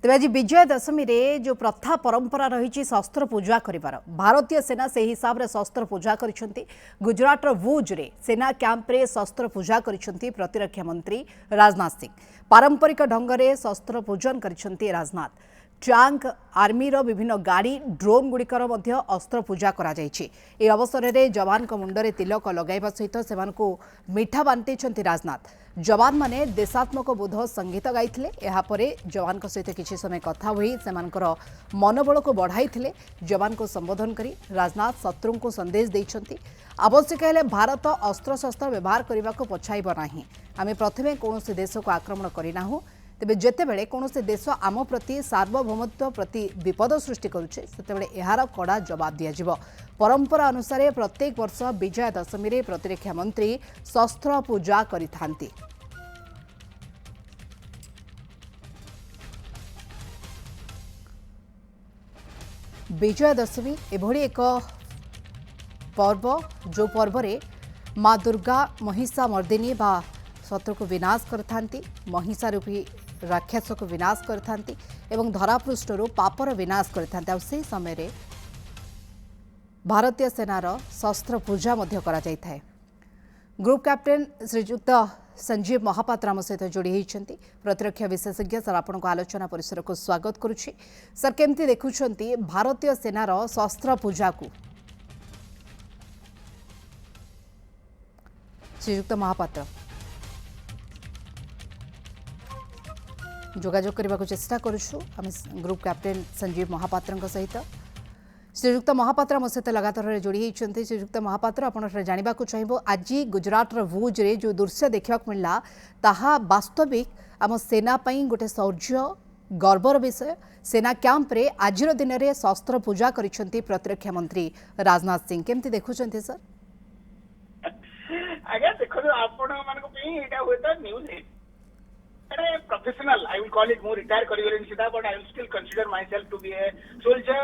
तेज आज विजय दशमी रे जो प्रथा परंपरा रही शस्त्र पूजा कर भारतीय सेना से हिसाब से शस्त्र पूजा कर गुजरात भुज रे सेना कैंप रे शस्त्र पूजा कर प्रतिरक्षा मंत्री राजनाथ सिंह पारंपरिक ढंग से शस्त्र पूजन कर राजनाथ टैंक आर्मी रो विभिन्न गाड़ी ड्रोन गुड़िकर अस्त्र पूजा करा जायछि। ए अवसर में जवान मुंडरे तिलक लगाइबा सहित सेमानकु मिठा बांटी राजनाथ जवान माने देशात्मक बोध संगीत गाइथिले। एहापरे जवान सहित किछि समय कथा होई सेमानकर मनोबल को बढ़ाइथिले। जवान को संबोधन करी राजनाथ शत्रु को संदेश दैछंती आवश्यक हेले भारत अस्त्र शस्त्र व्यवहार करने को पछाइब नाही। आमे प्रथमे कोनोसी देश को आक्रमण करिनाहु तेबे जेतेबेले कोनोसी देश आम प्रति सार्वभौमत्व प्रति विपद सृष्टि करुछे सेतेबेले एहार कड़ा जवाब दियाजिबो। परंपरा अनुसार प्रत्येक वर्ष विजय दशमी रे प्रतिरक्षा मंत्री शस्त्र पूजा करिथांती। विजय दशमी एभली एक पर्व जो पर्व रे माँ दुर्गा महिषा मर्दिनी बा शत्रु को विनाश करथांती, महिषा रूपी राक्षस को विनाश करथांती एवं धरापृष्ठरू पापर विनाश करथांती। से समय रे भारतीय सेनार शस्त्र पूजा मध्य करा जाय थाए। ग्रुप कैप्टेन श्रीयुक्त संजीव महापात्र आम सहित जोड़ी होती प्रतिरक्षा विशेषज्ञ सर आपण आलोचना परिसर को स्वागत करुच्ची। सर केमती देखुंट भारतीय सेनार शस्त्र पूजा को? श्रीयुक्त महापात्र जोगाजोग करने को चेष्टा करुछु आम ग्रुप कैप्टेन संजीव महापात्र सहित। श्रीयुक्त महापात्र मो सहित लगातार जोड़ी होती। श्रीयुक्त महापात्र आप जानवा चाहबो आज गुजरात भुज रे जो दृश्य देखा मिलला ताहा वास्तविक आम सेना पई गोटे शौर्य गर्वर विषय। सेना कैंप रे आज दिन में शस्त्र पूजा करिसेंती प्रतिरक्षा मंत्री राजनाथ सिंह केमती देखुचंती सर? आगे देखो आपण मानको पई एटा होता न्यूज़ है professional. I will call it more retire करिगलेन सीधा, but I will still consider myself to be a soldier,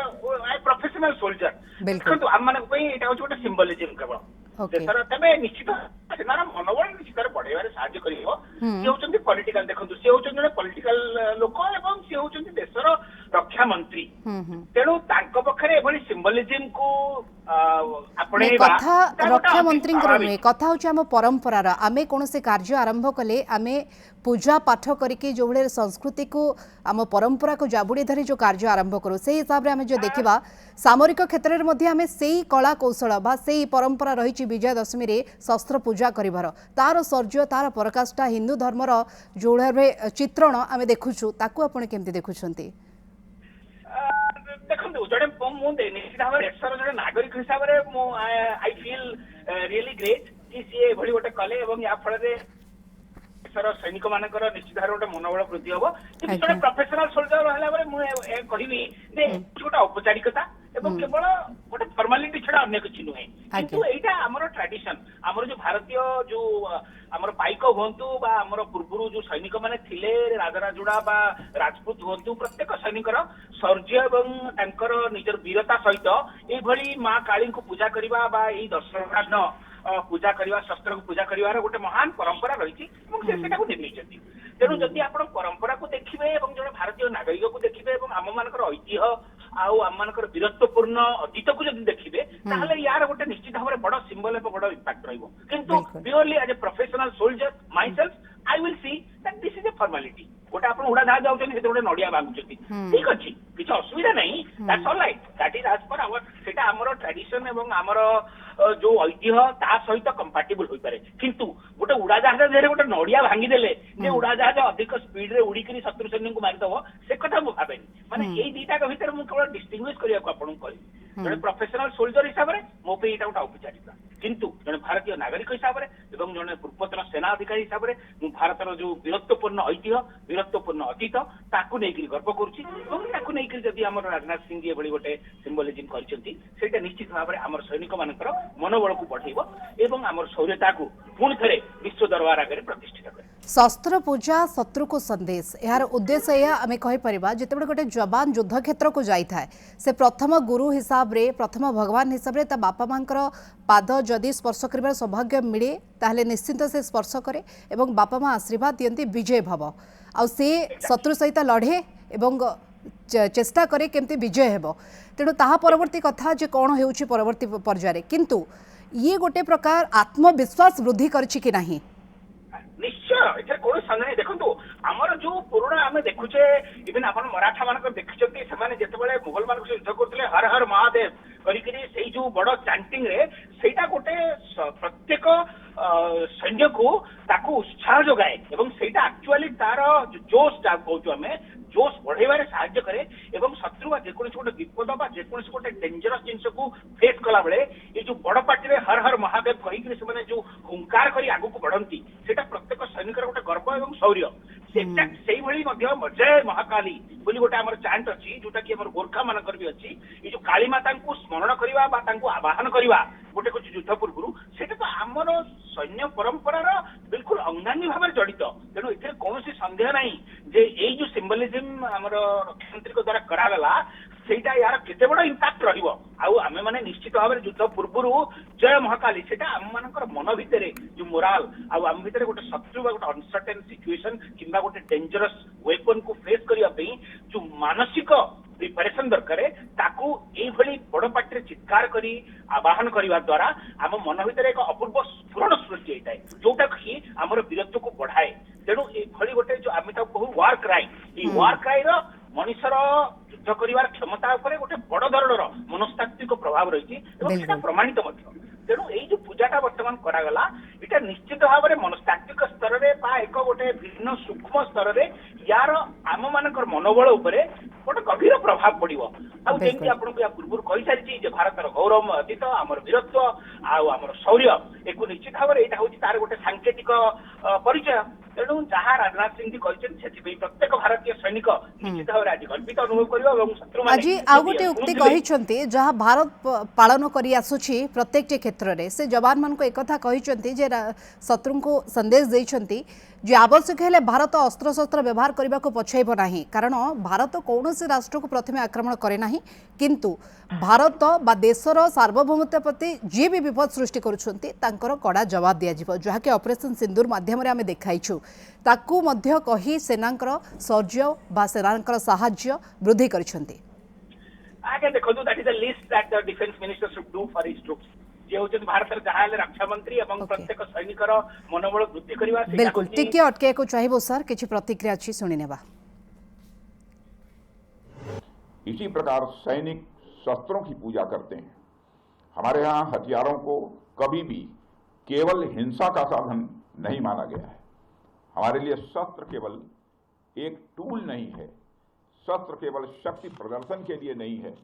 a professional soldier. देखो हम माने पई एटा होछ गोटे सिंबलिज्म केवल देशर तबे निश्चित सेनार मनोबल निश्चित बढ़ाइबारे साहाय्य करिवो। से होचंती पॉलिटिकल देखंतु से होचंती जने पॉलिटिकल लोक एवं से होचंती देशर रक्षा मंत्री तेणु तांको पखरे एभली सिंबलिज्म को आपणेबा कथा रक्षा मंत्री नुहे कथा हूँ आम परंपरार आमे कौन से कार्य आरंभ कले आमे पूजा पाठ करके जो भाई संस्कृति को आम परंपरा को जाबुड़ी धरी जो कार्य आरंभ करूँ से हिसाब से आम जो देखा सामरिक क्षेत्र में आम से कला कौशल बा से परंपरा रही विजय दशमी रे शस्त्र पूजा करिवार तार शौर्य तार पराकाष्ठा हिंदू धर्मर जो चित्रण आम देखुछु ताकू आपण केमती देखुछंती? देखो जड़े निश्चित भाव देशर जड़े नागरिक हिसाब से आई फील रियली ग्रेट कि सी एभली गोटे कले और या फल देशर सैनिक मानकर निश्चित भाव गोटे मनोबल वृद्धि हम कि जड़े प्रोफेशनल सोल्जर रहा मुझे कहबी गोटे औपचारिकता एवं केवल गोटे फॉर्मालिटी छड़ा अन्य किसी नुहे किंतु एटा हमर ट्रेडिशन हमर जो भारतीय जो हमर पाइक हुंतु बा हमर पूर्वरु जो सैनिक माने थिले राजराजुड़ा बा राजपूत हुंतु प्रत्येक सैनिकर शौर्य एवं तांकर निजर वीरता सहित ए भली मां काली को पूजा करबा बा ए दशहरा पूजा करबा शस्त्र को पूजा करबार गोटे महान परंपरा रही से सेटा को निर्मित तेणु जदि आप परंपरा को देखिए और जो भारतीय नागरिक को देखिए और आम मानकर ऐतिह्य आम मानकर वीरत्वपूर्ण अतीत को जब देखिए ताहले यार गोटे निश्चित भाव में बड़ सिंबल एवं बड़ इम्पैक्ट रहिबो किंतु purely as a professional soldier myself I will see that this is a formality गोटे आप उड़ा जहाज जाऊँच गोटे नड़िया बांधुंट ठीक अच्छे किसी असुविधा नहीं that's all right that is as per our सेटा हमर ट्रेडिशन एवं हमर जो ऐतिह्य ता सहित कंपाटिबल हो पारे किंतु गोटे उड़ाजाहाज देहरे गोटे नड़िया भांगीदेले जे उड़ाजाहाज अधिक स्पीड रे उड़िकी शत्रु सैनिक को मारिदब से कथा मुझे भावेनी माने यही दुईटा भितर मुझे केवल डिस्टिंग्विश करने को आपको कहली जड़े प्रोफेशनल सोल्जर हिसाब से मो पे एटा गोटे औपचारिकता किंतु जड़े भारतीय नागरिक हिसाब से एवं जड़े पूर्वतन सेना अधिकारी हिसाब से भारतर जो वीरत्वपूर्ण ऐतिह्य वीरत्वपूर्ण अतीत ताकू नहीं गर्व करुच्ची जदि आम राजनाथ सिंह जी एभली गोटे सिंबलिज्म करछंती निश्चित भाव में आम सैनिक मानकर मनोबल को बढ़ेब एवं आम शौर्यता को पुणी थे विश्व दरबार आगे प्रतिष्ठित करे। शस्त्र पूजा शत्रु को संदेश यार उद्देश्य या आम कहीपर जिते गोटे जवान युद्ध क्षेत्र को जाए से प्रथम गुरु हिसाब रे प्रथम भगवान हिसाब रे बापा माँ पाद जदि स्पर्श कर सौभाग्य मिले ताहले निश्चिंत से स्पर्श करे एवं बापा माँ आशीर्वाद दियंती विजय भव आ शत्रु सहित लड़े एवं चेष्टा करे केमती विजय हेबो तेणु ताहा परवर्ती कथा जे कौन हेउछि परवर्ती पर्याय किंतु ये गोटे प्रकार आत्मविश्वास वृद्धि करछि कि नाही निश्चय एथेर कोन संगे देखंतु हमर जो पुराना आमे देखुचे इवन अपन मराठा मानक देखिचंती सेमाने जेतेबेले मुगल मानक से युद्ध करथिले हर हर महादेव करिकरी सेई जो बड़ चैंटिंग रे सेटा गोटे प्रत्येक सैन्य को ताकू उत्साह जोगाए एवं सेटा एक्चुअली तार जोश ता कहूछु हमें जोश बढ़ेबारे साहाय्य करे एवं शत्रु बा जेकोसी गोटे विपद बा जेकोसी गोटे डेंजरस जिंस को फेस कला बेले ये जो बड़ पार्टी रे हर हर महादेव कहिकरी से जो हुंकार करी आगु को बढ़ंती सेटा प्रत्येक सैनिकर गोटे गर्व एवं शौर्य सेटा सेई भली मध्य जय महाकाली बोली गोटे हमर चांट अछि जोटा कि हमर गोरखा मानकर भी अछि ये जो काली माता को स्मरण करिवा बा तांको आवाहन करिवा गोटे कुछ युद्ध पूर्व सेटा तो हमर सैन्य परंपरार बिल्कुल अंगांगी भाव जड़ित तेणु एथे कौन सन्देह नहीं जे ये जो सिम्बलिज्म हमर रक्षामंत्री को द्वारा करागला सेटा यार केते बड़ इंपैक्ट रहिबो आउ आमे माने निश्चित भाव युद्ध पूर्व जय महाकाली सेटा आम मानकर मन भितरे जो मोराल आउ आम भितरे गोटे शत्रु बा गोटे अनसर्टेन सिचुएशन किंबा गोटे डेंजरस वेपन को फेस करिया पई जो मानसिक प्रिपरेशन दरकार ताकू एई भली बड़ पार्टी चित्कार करी आवाहन करने द्वारा आम मन भितर एक अपूर्व स्फुरण सृष्टि होता है जोटा कि आमर वीरत्व को बढ़ाए तेणु ये गोटे जो आम कहू वार क्राई ये वार क्राई मनुष्यर युद्ध कर क्षमता गोटे बड़ धरणर मनस्तात्विक प्रभाव रही प्रमाणित तेणु यही जो पूजाटा बर्तमान करागला इटा निश्चित भाव में मनस्तात्विक स्तर में एक गोटे भिन्न सूक्ष्म स्तर में यार आम मानकर मनोबल उपरे गोटे गभीर प्रभाव पड़ो आमको या पूर्व कही सारी भारतर गौरव अतीत आमर वीरत्व आमर शौर्य एक निश्चित भाव में यहाँ हूँ तार गोटे सांकेतिक परिचय तेणु जहाँ राजनाथ सिंह जी कहते प्रत्येक भारतीय सैनिक निश्चित भाव में आज गर्वित अनुभव कर आज आउ गोटे उक्ति कहिसंती जहाँ भारत पालन करी आसुछि प्रत्येक क्षेत्र में से जवान मान को एक कथा कहिसंती जे शत्रु को संदेश देइसंती जे आवश्यक हेले भारत अस्त्र शस्त्र व्यवहार करने को पछाइब नाही कारण भारत कौन से राष्ट्र को प्रथमे आक्रमण करे नाही किंतु भारत बा देशर सार्वभौमत्व प्रति जी भी विपद सृष्टि करुछंती तांकर कड़ा जवाब दिया जिवो जहा के ऑपरेशन सिंदूर माध्यम रे आमे देखाइछु ताकू मध्य कही सेनांकर शौर्य बा सेनांकर साहाय्य वृद्धि करिसंती आगे देखो that is a list that the defence minister should do for his troops जे होचन भारत जहाँ रक्षा मंत्री एवं प्रत्येक सैनिकर मनोबल वृद्धि करबा बिल्कुल टिके अटके को चाहिबो सर किछि प्रतिक्रिया अछि सुनि नेबा इसी प्रकार सैनिक शस्त्रों की पूजा करते हैं हमारे यहाँ हथियारों को कभी भी केवल हिंसा का साधन नहीं माना गया है हमारे लिए शस्त्र केवल एक टूल नहीं है शस्त्र केवल शक्ति प्रदर्शन के लिए नहीं है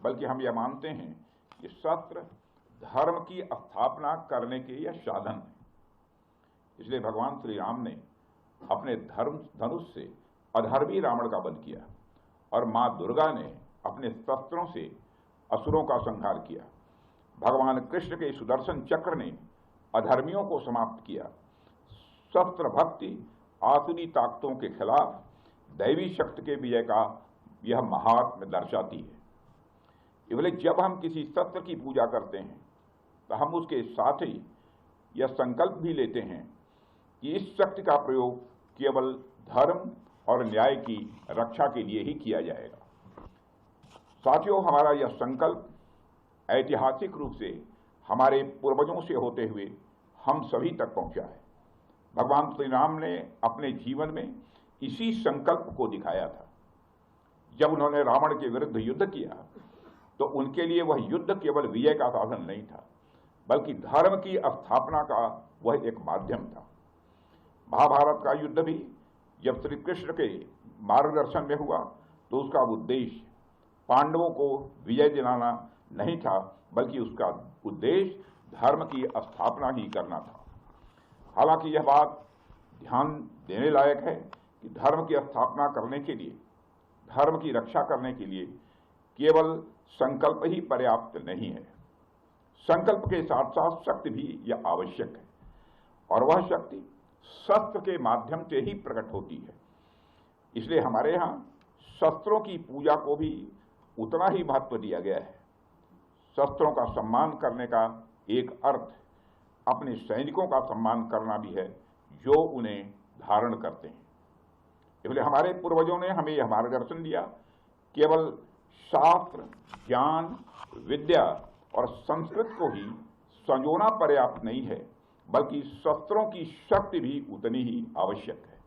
बल्कि हम यह मानते हैं कि शस्त्र धर्म की स्थापना करने के यह साधन है इसलिए भगवान श्री राम ने अपने धर्म धनुष से अधर्मी रावण का वध किया और मां दुर्गा ने अपने शस्त्रों से असुरों का संहार किया भगवान कृष्ण के सुदर्शन चक्र ने अधर्मियों को समाप्त किया शस्त्र भक्ति आसुरी ताकतों के खिलाफ दैवी शक्ति के विजय का यह महात्म्य दर्शाती है इसलिए जब हम किसी शस्त्र की पूजा करते हैं तो हम उसके साथ ही यह संकल्प भी लेते हैं कि इस शक्ति का प्रयोग केवल धर्म और न्याय की रक्षा के लिए ही किया जाएगा साथियों हमारा यह संकल्प ऐतिहासिक रूप से हमारे पूर्वजों से होते हुए हम सभी तक पहुंचा है भगवान श्री राम ने अपने जीवन में इसी संकल्प को दिखाया था जब उन्होंने रावण के विरुद्ध युद्ध किया तो उनके लिए वह युद्ध केवल विजय का साधन नहीं था बल्कि धर्म की स्थापना का वह एक माध्यम था महाभारत का युद्ध भी जब श्री कृष्ण के मार्गदर्शन में हुआ तो उसका उद्देश्य पांडवों को विजय दिलाना नहीं था बल्कि उसका उद्देश्य धर्म की स्थापना ही करना था हालांकि यह बात ध्यान देने लायक है कि धर्म की स्थापना करने के लिए धर्म की रक्षा करने के लिए केवल संकल्प ही पर्याप्त नहीं है संकल्प के साथ साथ शक्ति भी यह आवश्यक है और वह शक्ति शस्त्र के माध्यम से ही प्रकट होती है इसलिए हमारे यहाँ शस्त्रों की पूजा को भी उतना ही महत्व दिया गया है शस्त्रों का सम्मान करने का एक अर्थ अपने सैनिकों का सम्मान करना भी है जो उन्हें धारण करते हैं इसलिए हमारे पूर्वजों ने हमें यह मार्गदर्शन दिया, केवल शास्त्र, ज्ञान, विद्या और संस्कृत को ही संजोना पर्याप्त नहीं है, बल्कि शस्त्रों की शक्ति भी उतनी ही आवश्यक है।